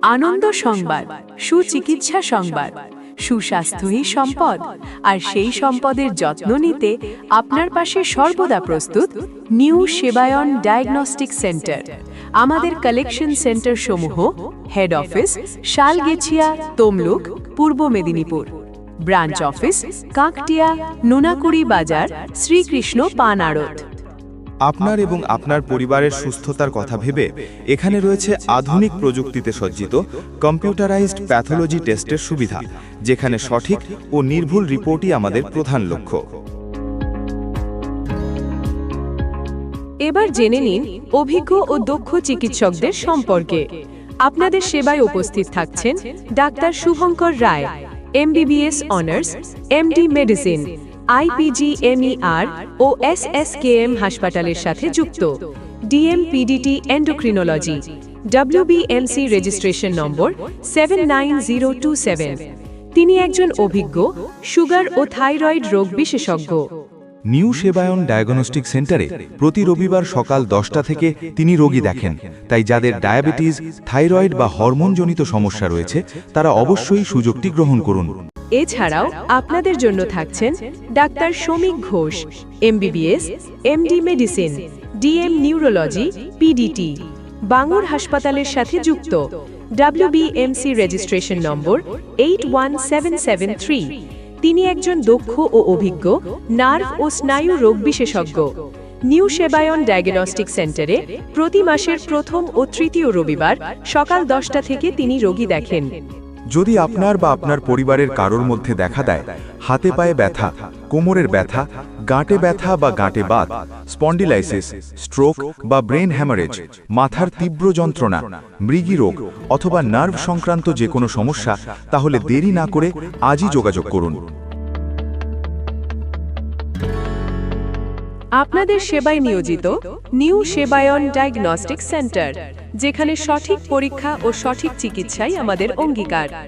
আনন্দ সংবাদ, সুচিকিৎসা সংবাদ। সুস্বাস্থ্যই সম্পদ, আর সেই সম্পদের যত্ন নিতে আপনার পাশে সর্বদা প্রস্তুত নিউ সেবায়ন ডায়াগনস্টিক সেন্টার। আমাদের কালেকশন সেন্টার সমূহ হেড অফিস শালগেছিয়া, তমলুক, পূর্ব মেদিনীপুর। ব্রাঞ্চ অফিস কাকটিয়া, নোনাকুড়ি বাজার, শ্রীকৃষ্ণ পান আড়ত। আপনার এবং আপনার পরিবারের সুস্থতার কথা ভেবে এখানে রয়েছে আধুনিক প্রযুক্তিতে সজ্জিত কম্পিউটারাইজড প্যাথোলজি টেস্টের সুবিধা, যেখানে সঠিক ও নির্ভুল রিপোর্টই আমাদের প্রধান লক্ষ্য। এবার জেনে নিন অভিজ্ঞ ও দক্ষ চিকিৎসকদের সম্পর্কে। আপনাদের সেবায় উপস্থিত থাকছেন ডাক্তার শুভঙ্কর রায়, MBBS honours, MD medicine, IPGMER ও SSKM হাসপাতালের সাথে যুক্ত, DM PDT endocrinology, WBMC registration number 79027। তিনি একজন অভিজ্ঞ সুগার ও থাইরয়েড রোগ বিশেষজ্ঞ। নিউ সেবায়ন ডায়াগনস্টিক সেন্টারে প্রতি রবিবার সকাল 10টা থেকে তিনি রোগী দেখেন। তাই যাদের ডায়াবেটিস, থাইরয়েড বা হরমোনজনিত সমস্যা রয়েছে তারা অবশ্যই সুযোগটি গ্রহণ করুন। এছাড়াও আপনাদের জন্য থাকছেন doctor Shamik Ghosh, MBBS, MD medicine, DM neurology, PDT, Bangur হাসপাতালের সাথে যুক্ত, WBMC রেজিস্ট্রেশন নম্বর 81773। তিনি একজন দক্ষ ও অভিজ্ঞ নার্ভ ও স্নায়ু রোগ বিশেষজ্ঞ। নিউ সেবায়ন ডায়াগনস্টিক সেন্টারে প্রতি মাসের প্রথম ও তৃতীয় রবিবার সকাল 10টা থেকে তিনি রোগী দেখেন। যদি আপনার বা আপনার পরিবারের কারোর মধ্যে দেখা দেয় হাতে পায়ে ব্যথা, কোমরের ব্যথা, গাঁটে ব্যথা বা গাঁটে বাত, স্পন্ডিলাইসিস, স্ট্রোক বা ব্রেন হ্যামারেজ, মাথার তীব্র যন্ত্রণা, মৃগী রোগ অথবা নার্ভ সংক্রান্ত যে কোনো সমস্যা, তাহলে দেরি না করে আজই যোগাযোগ করুন। আপনাদের সেবায় নিয়োজিত নিউ সেবায়ন ডায়াগনস্টিক সেন্টার, যেখানে সঠিক পরীক্ষা ও সঠিক চিকিৎসাই আমাদের অঙ্গীকার।